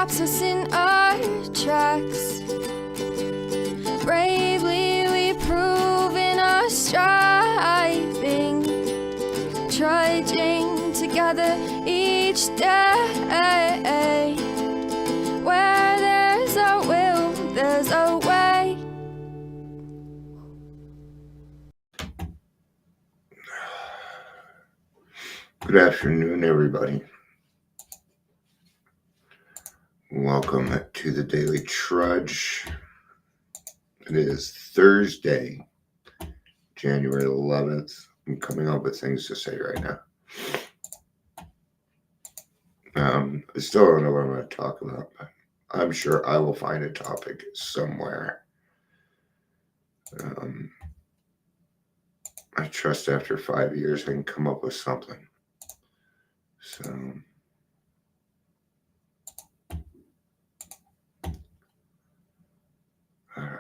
stops us in our tracks. Bravely we prove in our striving, trudging together each day. Where there's a will, there's a way. Good afternoon, everybody. Welcome to the Daily Trudge. It is Thursday, January 11th. I'm coming up with things to say right now. I still don't know what I'm going to talk about, but I'm sure I will find a topic somewhere. I trust after 5 years I can come up with something. So, all right.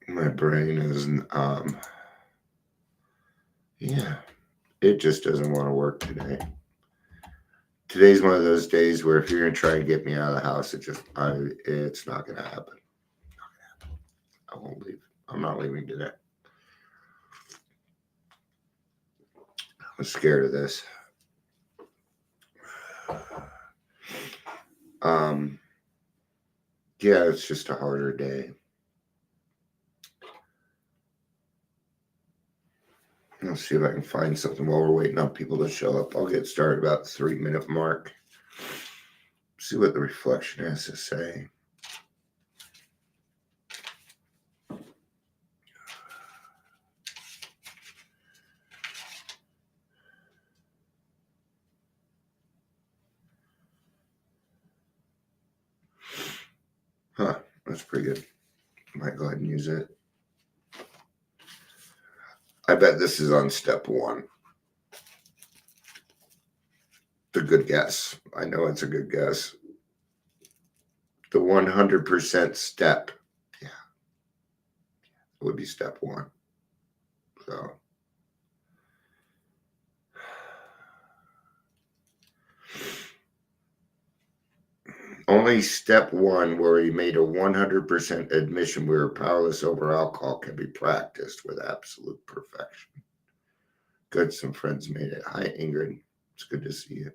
My brain is, it just doesn't want to work today. Today's one of those days where if you're going to try and get me out of the house, it's not going to happen. I won't leave. I'm not leaving today. I'm scared of this. Yeah, it's just a harder day. I'll see if I can find something while we're waiting on people to show up. I'll get started about the 3-minute mark. See what the reflection has to say. Huh, that's pretty good. Might go ahead and use it. I bet this is on step 1. It's a good guess. I know it's a good guess. The 100% step. Yeah. It would be step 1. So. Only step 1, where he made a 100% admission we were powerless over alcohol, can be practiced with absolute perfection. Good, some friends made it. Hi, Ingrid. It's good to see you.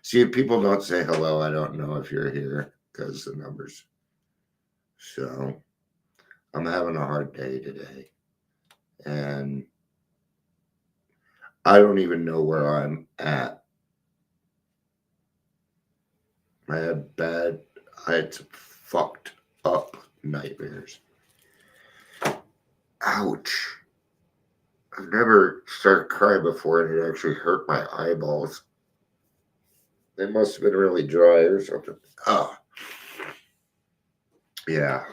See, if people don't say hello, I don't know if you're here because the numbers. So, I'm having a hard day today. And I don't even know where I'm at. I had some fucked up nightmares. Ouch. I've never started crying before and it actually hurt my eyeballs. They must have been really dry or something. Oh. Yeah.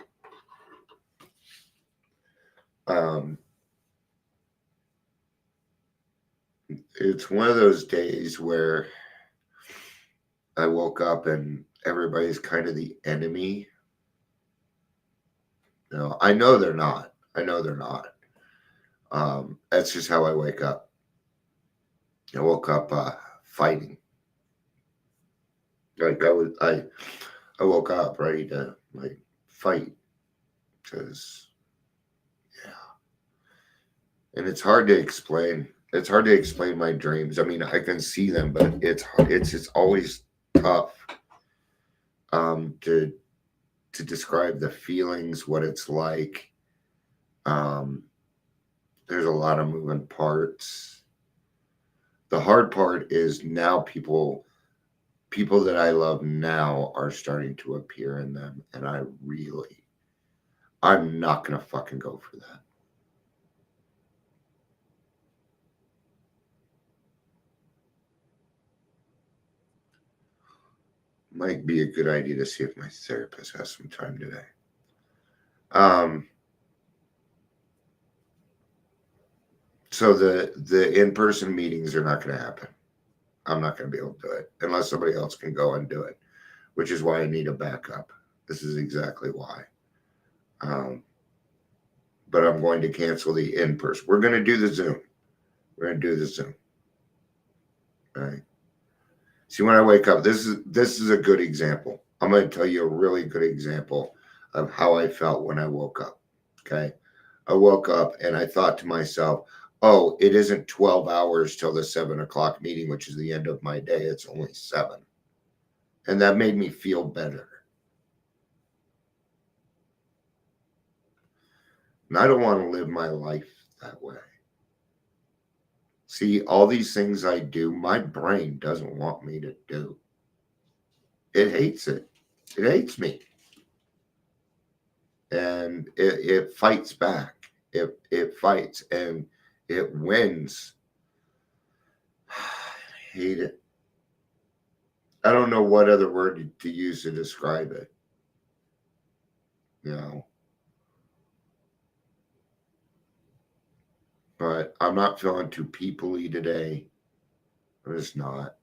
It's one of those days where I woke up and everybody's kind of the enemy. No, I know they're not. That's just how I wake up. I woke up fighting. Like I woke up ready to fight because and it's hard to explain. It's hard to explain my dreams. I mean, I can see them, but it's always tough to describe the feelings, what it's like. There's a lot of moving parts. The hard part is now people that I love now are starting to appear in them, and I'm not gonna fucking go for that. Might be a good idea to see if my therapist has some time today. So the in-person meetings are not going to happen. I'm not going to be able to do it unless somebody else can go and do it. which is why I need a backup. This is exactly why. But I'm going to cancel the in-person. We're going to do the Zoom. We're going to do the Zoom. All right. See, when I wake up, this is a good example. I'm going to tell you a really good example of how I felt when I woke up. Okay. I woke up and I thought to myself, oh, it isn't 12 hours till the 7 o'clock meeting, which is the end of my day. It's only 7. And that made me feel better. And I don't want to live my life that way. See, all these things I do, my brain doesn't want me to do. It hates it. It hates me. And it fights back. It fights and it wins. I hate it. I don't know what other word to use to describe it. You know. But I'm not feeling too people-y today. I'm just not.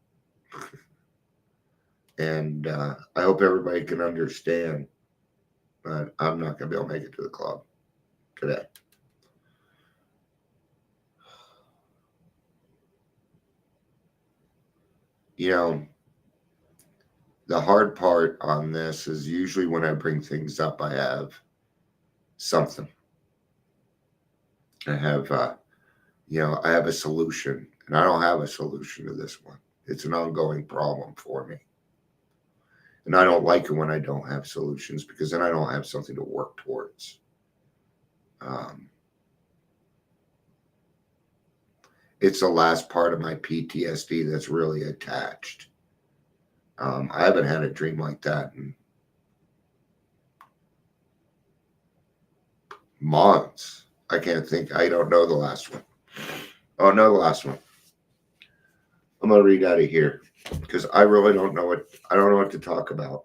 And I hope everybody can understand. But I'm not going to be able to make it to the club today. You know, the hard part on this is usually when I bring things up, I have something. I have, I have a solution. And I don't have a solution to this one. It's an ongoing problem for me. And I don't like it when I don't have solutions because then I don't have something to work towards. It's the last part of my PTSD that's really attached. I haven't had a dream like that in months. I can't think. I don't know the last one. Oh, no, the last one. I'm going to read out of here because I really don't know what to talk about.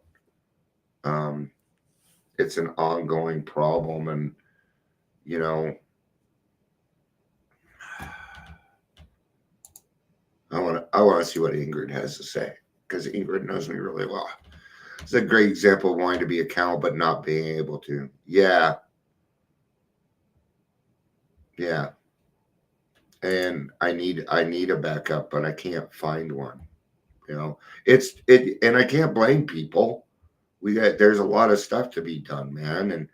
It's an ongoing problem, and you know, I want to see what Ingrid has to say because Ingrid knows me really well. It's a great example of wanting to be accountable but not being able to. Yeah. And I need a backup, but I can't find one. You know, and I can't blame people. There's a lot of stuff to be done, man, and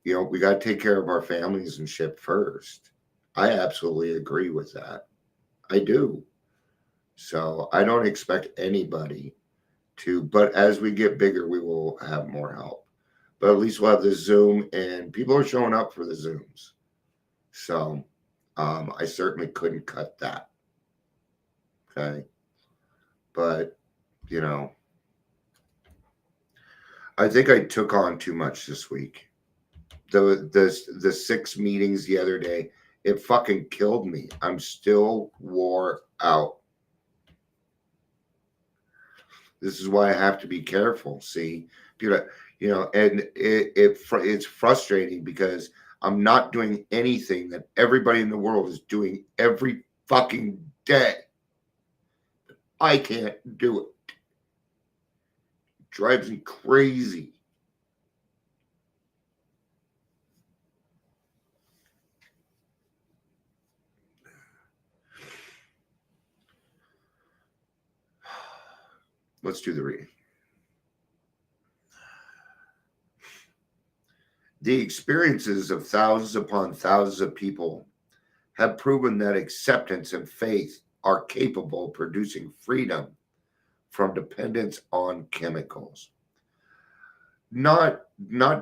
we got to take care of our families and shit first. I absolutely agree with that. I do. So I don't expect anybody to, but as we get bigger, we will have more help. But at least we'll have the Zoom, and people are showing up for the Zooms. So I certainly couldn't cut that. Okay. But, I think I took on too much this week. The 6 meetings the other day, it fucking killed me. I'm still wore out. This is why I have to be careful. See, and it's frustrating because I'm not doing anything that everybody in the world is doing every fucking day. I can't do it. It drives me crazy. Let's do the reading. The experiences of thousands upon thousands of people have proven that acceptance and faith are capable of producing freedom from dependence on chemicals. Not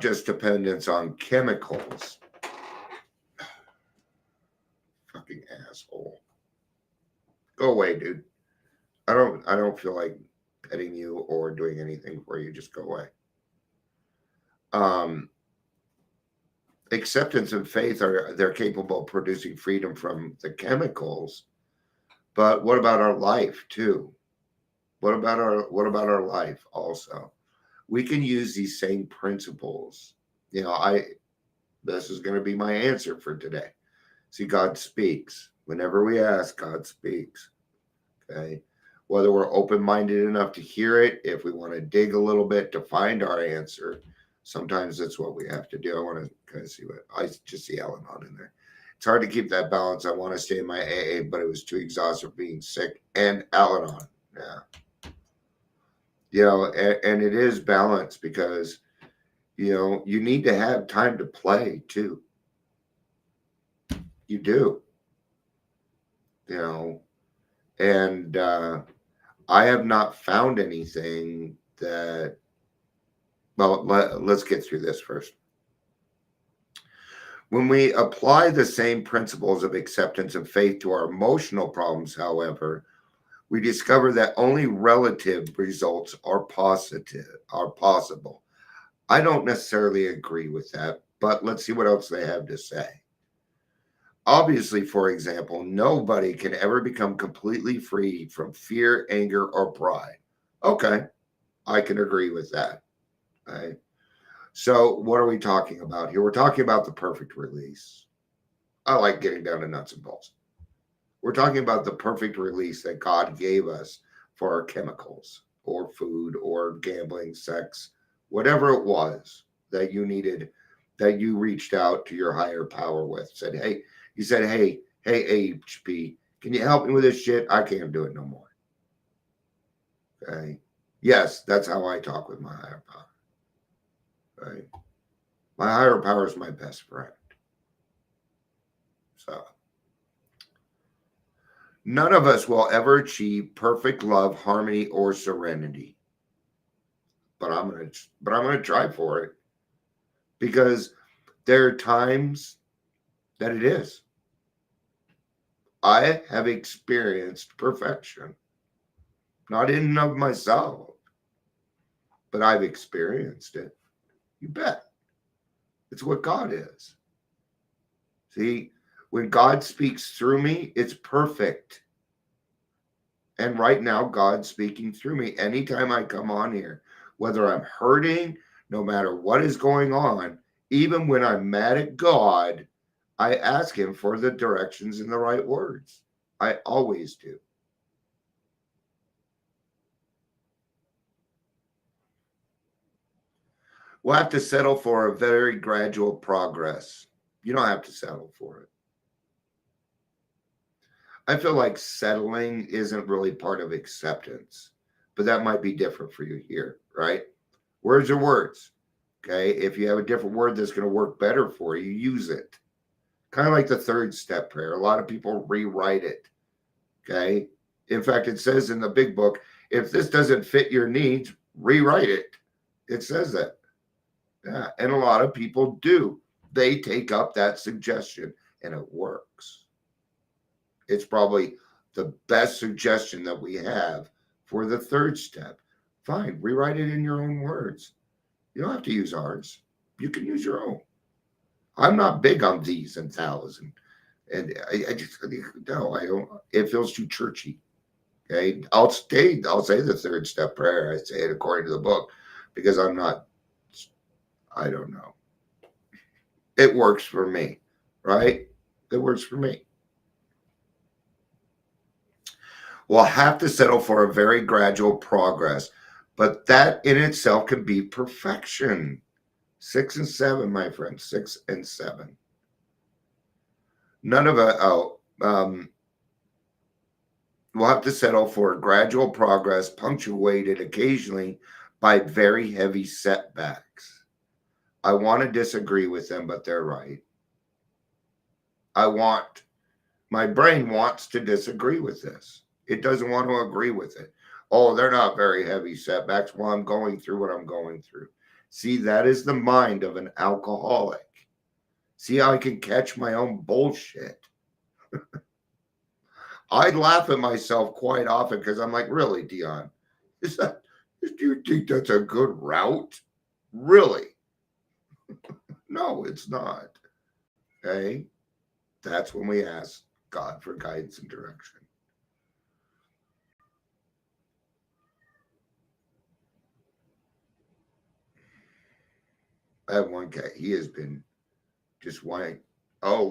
just dependence on chemicals. Fucking asshole. Go away, dude. I don't feel like petting you or doing anything for you. Just go away. Acceptance and faith they're capable of producing freedom from the chemicals. But what about our life too? What about our life also? We can use these same principles. This is going to be my answer for today. See, God speaks. Whenever we ask, God speaks. Okay. whether we're open-minded enough to hear it, if we want to dig a little bit to find our answer. Sometimes that's what we have to do. I want to kind of see what I just see Al-Anon in there. It's hard to keep that balance. I want to stay in my AA, but it was too exhausted being sick and Al-Anon. Yeah. And it is balance because, you need to have time to play too. You do. And I have not found anything that, well, let's get through this first. When we apply the same principles of acceptance and faith to our emotional problems, however, we discover that only relative results are possible. I don't necessarily agree with that, but let's see what else they have to say. Obviously, for example, nobody can ever become completely free from fear, anger, or pride. Okay, I can agree with that. Right? So what are we talking about here? We're talking about the perfect release. I like getting down to nuts and bolts. We're talking about the perfect release that God gave us for our chemicals or food or gambling, sex, whatever it was that you needed, that you reached out to your higher power with. You said, hey, HP, can you help me with this shit? I can't do it no more. Okay. Yes, that's how I talk with my higher power. Right. My higher power is my best friend. So none of us will ever achieve perfect love, harmony, or serenity. But I'm gonna try for it. Because there are times that it is. I have experienced perfection. Not in and of myself, but I've experienced it. You bet. It's what God is. See, when God speaks through me, it's perfect. And right now, God's speaking through me. Anytime I come on here, whether I'm hurting, no matter what is going on, even when I'm mad at God, I ask him for the directions and the right words. I always do. We'll have to settle for a very gradual progress. You don't have to settle for it. I feel like settling isn't really part of acceptance, but that might be different for you here, right? Words are words. Okay. If you have a different word that's going to work better for you, use it. Kind of like the third step prayer. A lot of people rewrite it. Okay. In fact, it says in the big book, if this doesn't fit your needs, rewrite it. It says that. Yeah. And a lot of people do. They take up that suggestion and it works. It's probably the best suggestion that we have for the third step. Fine, rewrite it in your own words. You don't have to use ours. You can use your own. I'm not big on these and thous, and I just no, I don't. It feels too churchy. Okay, I'll say the third step prayer. I say it according to the book because I'm not. I don't know. It works for me, right? It works for me. We'll have to settle for a very gradual progress, but that in itself can be perfection. 6 and 7, my friends, 6 and 7. None of it. We'll have to settle for a gradual progress, punctuated occasionally by very heavy setbacks. I want to disagree with them, but they're right. My brain wants to disagree with this. It doesn't want to agree with it. Oh, they're not very heavy setbacks. Well, I'm going through what I'm going through. See, that is the mind of an alcoholic. See how I can catch my own bullshit. I laugh at myself quite often because I'm like, really, Dion? Do you think that's a good route? Really? No, it's not. Okay? That's when we ask God for guidance and direction. I have one guy. He has been just whining. Oh,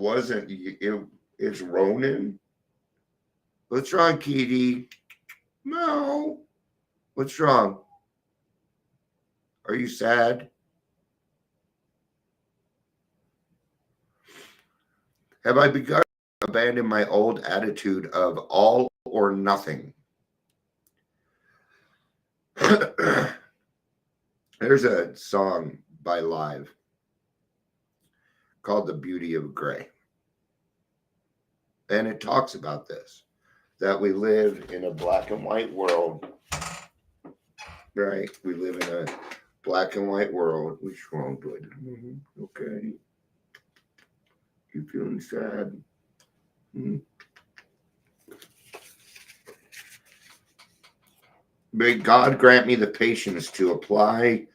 it's Ronan? What's wrong, Kitty? No. What's wrong? Are you sad? Have I begun to abandon my old attitude of all or nothing? There's a song by Live called The Beauty of Gray. And it talks about this, that we live in a black and white world, right? We live in a black and white world. What's wrong, bud? Okay. You feeling sad? May God grant me the patience to apply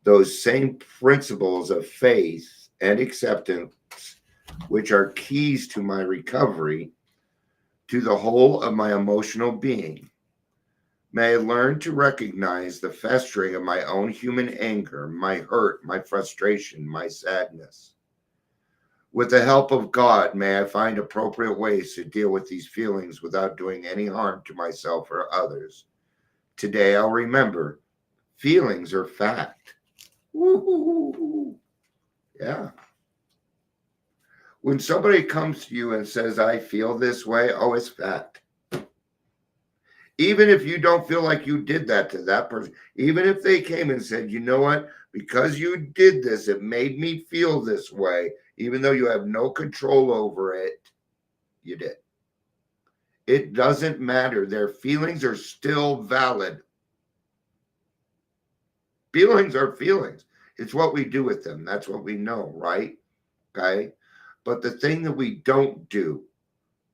those same principles of faith and acceptance, which are keys to my recovery, to the whole of my emotional being. May I learn to recognize the festering of my own human anger, my hurt, my frustration, my sadness. With the help of God, may I find appropriate ways to deal with these feelings without doing any harm to myself or others. Today, I'll remember feelings are fact. Woo-hoo-hoo-hoo. Yeah. When somebody comes to you and says, I feel this way, oh, it's fact. Even if you don't feel like you did that to that person, even if they came and said, you know what, because you did this, it made me feel this way, even though you have no control over it, you did. It doesn't matter. Their feelings are still valid. Feelings are feelings. It's what we do with them. That's what we know, right? Okay. But the thing that we don't do,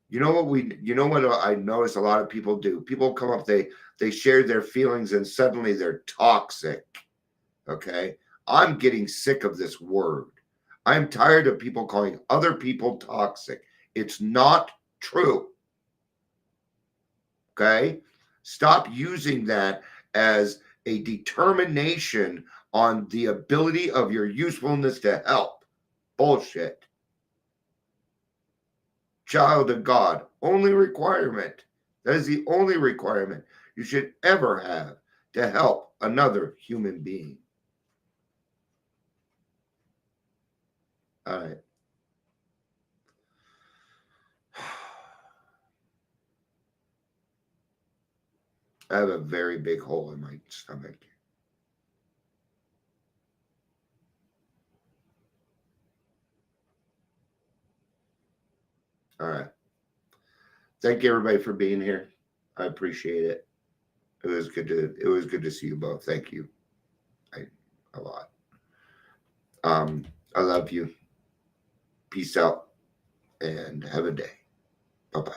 you know what I notice a lot of people do? People come up, they share their feelings and suddenly they're toxic. Okay. I'm getting sick of this word. I'm tired of people calling other people toxic. It's not true. Okay. Stop using that as a determination on the ability of your usefulness to help. Bullshit. Child of God, only requirement. That is the only requirement you should ever have to help another human being. All right. I have a very big hole in my stomach. All right. Thank you everybody for being here. I appreciate it. It was good to see you both. Thank you. A lot. I love you. Peace out and have a day. Bye-bye.